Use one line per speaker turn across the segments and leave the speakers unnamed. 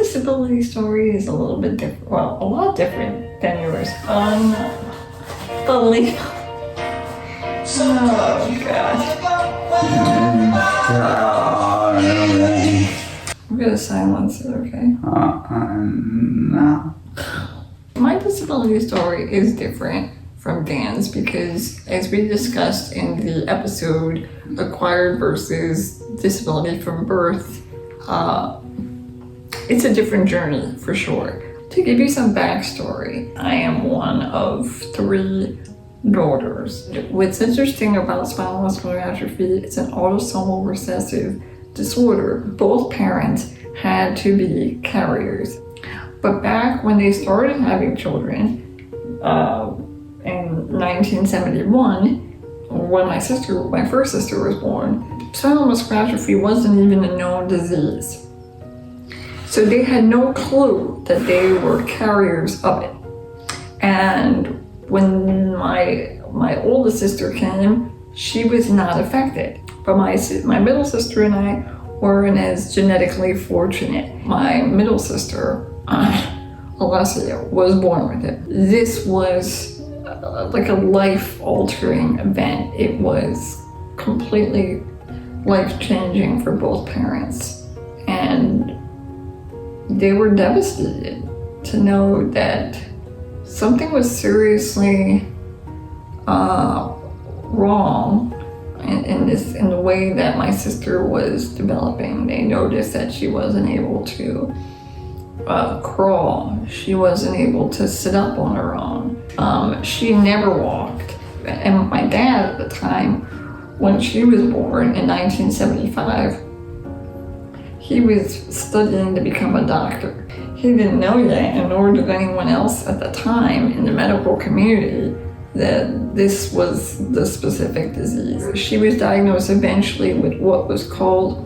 disability story is a little bit different, well, a lot different than yours. Unbelievable. Oh, gosh. I'm gonna silence it, okay?
No.
My disability story is different from Dan's because, as we discussed in the episode, acquired versus disability from birth, it's a different journey for sure. To give you some backstory, I am one of 3 daughters. What's interesting about spinal muscular atrophy, it's an autosomal recessive disorder. Both parents had to be carriers. But back when they started having children, in 1971, when my first sister was born, spinal muscular atrophy wasn't even a known disease. So they had no clue that they were carriers of it. And when my oldest sister came, she was not affected. But my middle sister and I weren't as genetically fortunate. My middle sister, Alessia, was born with it. This was like a life-altering event. It was completely life-changing for both parents. And they were devastated to know that something was seriously wrong in the way that my sister was developing. They noticed that she wasn't able to crawl. She wasn't able to sit up on her own. She never walked. And my dad at the time, when she was born in 1975, he was studying to become a doctor. He didn't know yet, and nor did anyone else at the time in the medical community, that this was the specific disease. She was diagnosed eventually with what was called,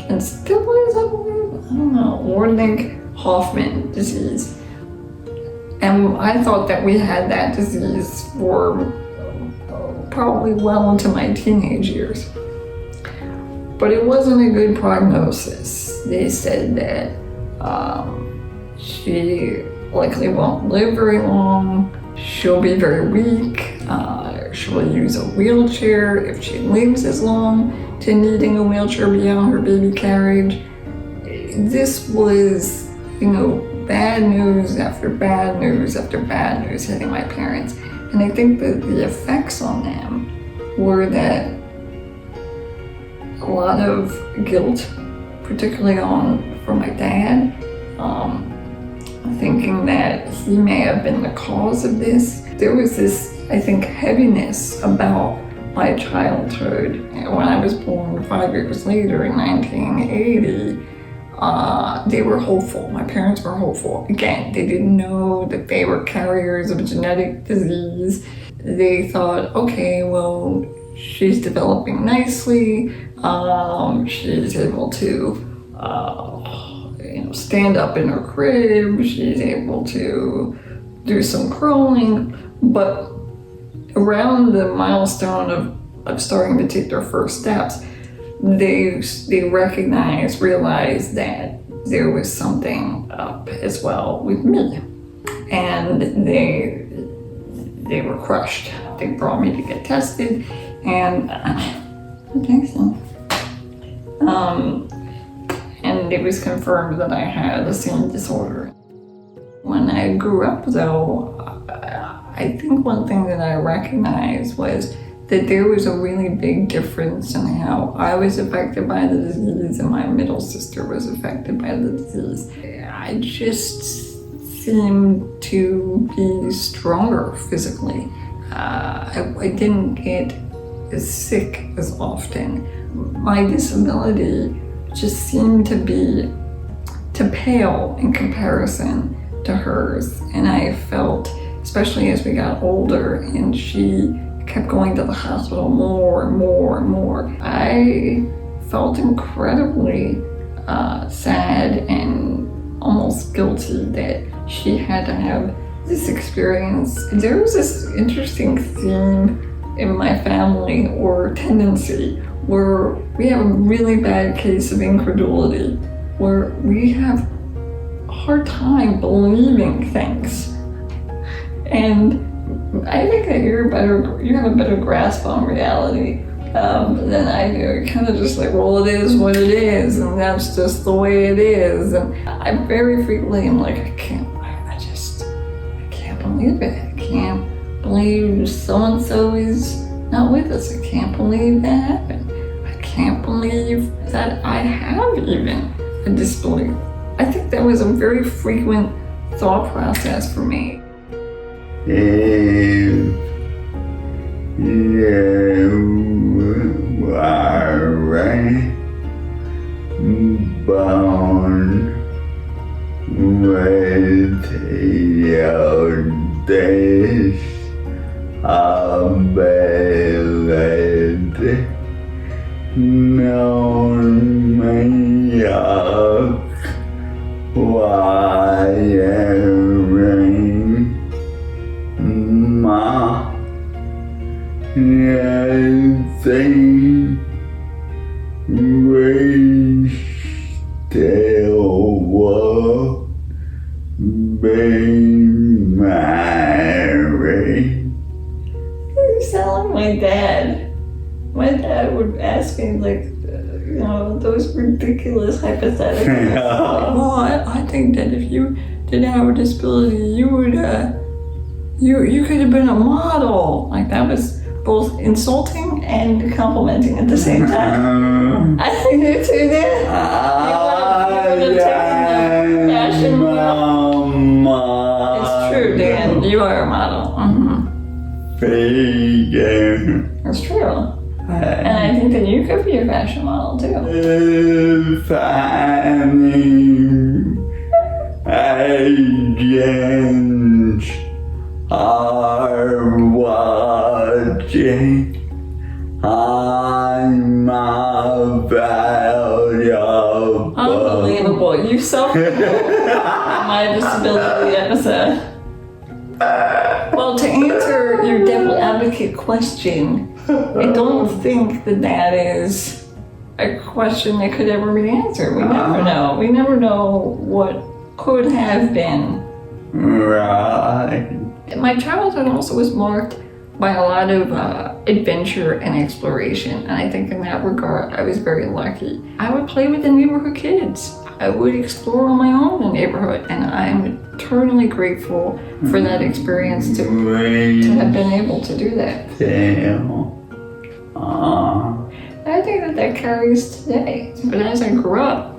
and still is, I believe, I don't know, Wernicke-Hoffman disease. And I thought that we had that disease for probably well into my teenage years. But it wasn't a good prognosis. They said that she likely won't live very long. She'll be very weak. She'll use a wheelchair if she lives as long to needing a wheelchair beyond her baby carriage. This was, bad news after bad news after bad news hitting my parents. And I think that the effects on them were that a lot of guilt, particularly for my dad, thinking that he may have been the cause of this. There was this, I think, heaviness about my childhood. When I was born 5 years later in 1980, they were hopeful. My parents were hopeful. Again, they didn't know that they were carriers of a genetic disease. They thought, okay, well, she's developing nicely. She's able to, stand up in her crib. She's able to do some crawling. But around the milestone of starting to take their first steps, they realized that there was something up as well with me. And they were crushed. They brought me to get tested, and I think so. And it was confirmed that I had the same disorder. When I grew up, though, I think one thing that I recognized was that there was a really big difference in how I was affected by the disease and my middle sister was affected by the disease. I just seemed to be stronger physically. I didn't get as sick as often. My disability just seemed to pale in comparison to hers. And I felt, especially as we got older and she kept going to the hospital more and more and more, I felt incredibly sad and almost guilty that she had to have this experience. There was this interesting theme in my family, or tendency, where we have a really bad case of incredulity, where we have hard time believing things. And I think that you have a better grasp on reality than I do. You're kind of just like, well, it is what it is, and that's just the way it is. And I very frequently am like, I can't believe it. I can't believe so-and-so is not with us. I can't believe that happened. I can't believe that I have even a disbelief. I think that was a very frequent thought process for me.
If you are born with your disability, no matter wiring my anything we still will be married.
You sound like my dad. My dad would ask me like, those ridiculous hypotheticals. Like, well, I think that if you didn't have a disability, you would, you could have been a model. Like that was both insulting and complimenting at the same time. I think you too did. Fashion model. It's true, Dan. You are a model. That's true. And I think that you could be a fashion model too.
If agents are watching, I'm valuable.
Unbelievable. You self-promote my disability episode. Well, to answer your devil advocate question, I don't think that is a question that could ever be answered. We never know. We never know what could have been.
Right.
My childhood also was marked by a lot of adventure and exploration, and I think in that regard I was very lucky. I would play with the neighborhood kids. I would explore on my own in the neighborhood, and I'm eternally grateful for that experience to have been able to do that. I think that carries today. But as I grew up,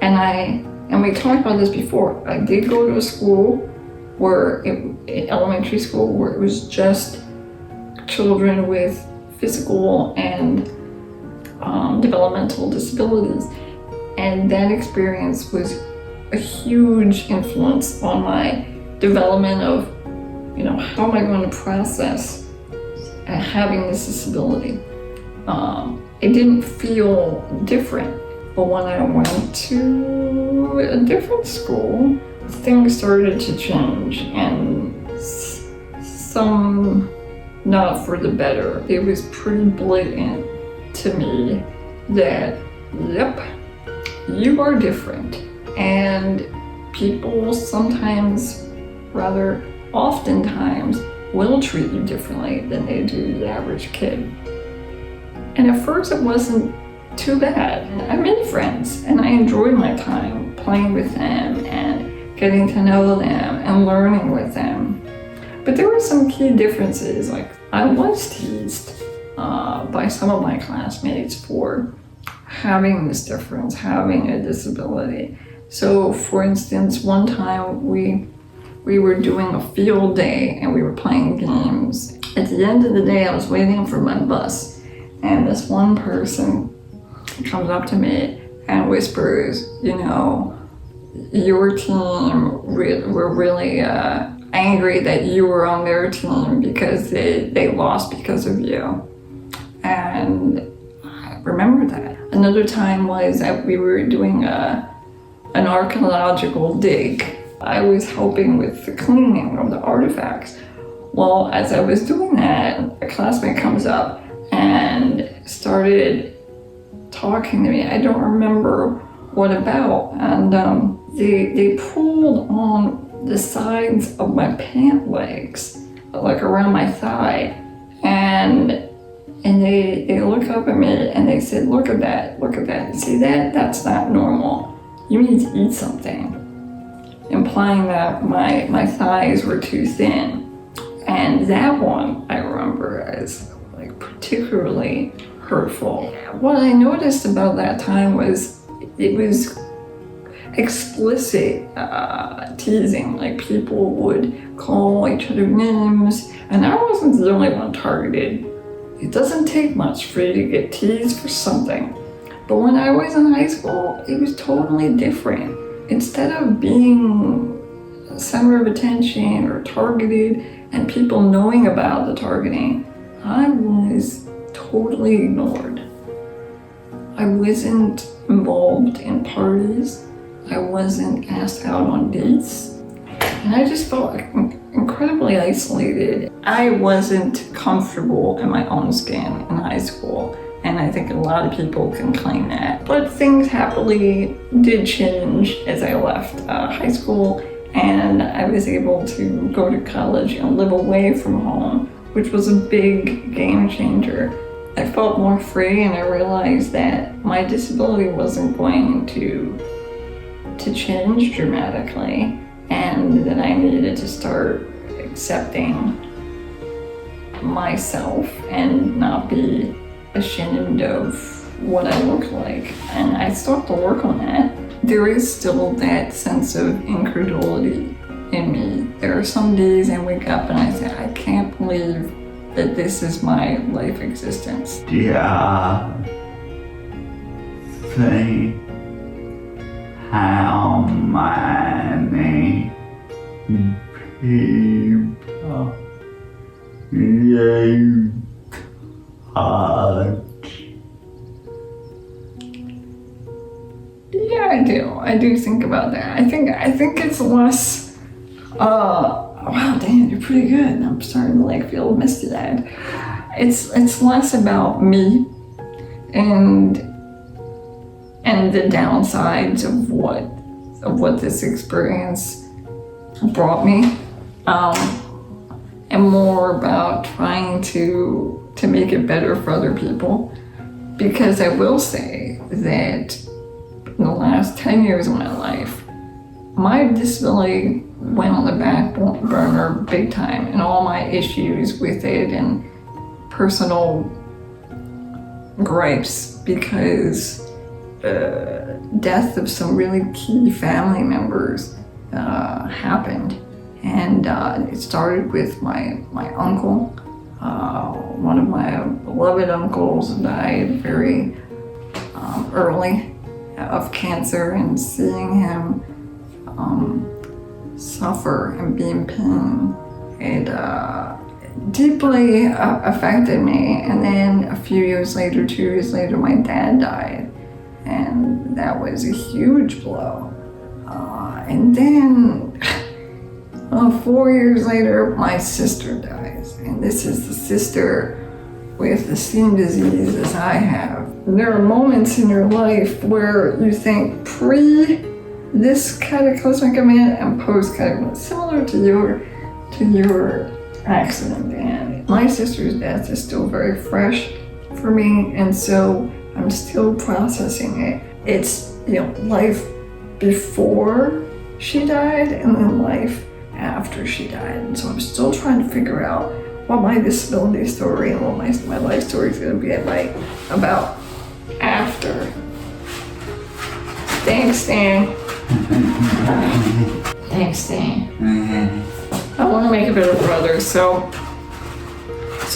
and we talked about this before, I did go to a school elementary school where it was just children with physical and developmental disabilities. And that experience was a huge influence on my development of, how am I going to process having this disability? It didn't feel different. But when I went to a different school, things started to change, and some not for the better. It was pretty blatant to me that, yep, you are different. And people sometimes, rather oftentimes, will treat you differently than they do the average kid. And at first it wasn't too bad. I made friends and I enjoyed my time playing with them and getting to know them and learning with them. But there were some key differences. Like I was teased by some of my classmates for having this difference, having a disability. So for instance, one time we were doing a field day and we were playing games. At the end of the day, I was waiting for my bus, and this one person comes up to me and whispers, your team were really angry that you were on their team because they lost because of you. And I remember that. Another time was that we were doing an archaeological dig. I was helping with the cleaning of the artifacts. Well, as I was doing that, a classmate comes up and started talking to me. I don't remember what about. And they pulled on the sides of my pant legs, like around my thigh, and they look up at me and they said, look at that, see that? That's not normal. You need to eat something. Implying that my thighs were too thin. And that one I remember as like particularly hurtful. What I noticed about that time was it was explicit teasing. Like people would call each other names, and I wasn't the only one targeted. It doesn't take much for you to get teased for something. But when I was in high school, it was totally different. Instead of being a center of attention or targeted and people knowing about the targeting, I was totally ignored. I wasn't involved in parties. I wasn't asked out on dates. And I just felt incredibly isolated. I wasn't comfortable in my own skin in high school. And I think a lot of people can claim that. But things happily did change as I left high school, and I was able to go to college and live away from home, which was a big game changer. I felt more free, and I realized that my disability wasn't going to change dramatically, and that I needed to start accepting myself and not be ashamed of what I look like. And I still have to work on that. There is still that sense of incredulity in me. There are some days I wake up and I say, I can't believe that this is my life existence.
Yeah. Think how many people you touch.
Yeah, I do think about that. I think it's less, wow, Dan, you're pretty good. I'm starting to like feel misty-eyed. It's less about me and the downsides of what this experience brought me, and more about trying to make it better for other people. Because I will say that in the last 10 years of my life, my disability went on the back burner big time, and all my issues with it and personal gripes, because death of some really key family members happened. And it started with my uncle. One of my beloved uncles died very early of cancer, and seeing him suffer and be in pain, it deeply affected me. And then a few years later, 2 years later, my dad died, and that was a huge blow. And then 4 years later, my sister dies, and this is the sister with the same disease as I have. And there are moments in your life where you think pre this cataclysmic event and post cataclysmic, similar to your accident. And my sister's death is still very fresh for me, and so I'm still processing it. It's life before she died and then life after she died. And so I'm still trying to figure out what my disability story and what my life story is going to be about after. Thanks, Dan. Thanks, Dan. I want to make a better brother, so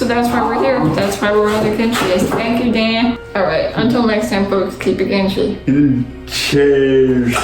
that's why we're here. That's why we're on the Ginchiest. Thank you, Dan. All right, until next time, folks, keep it Ginchi.
Cheers.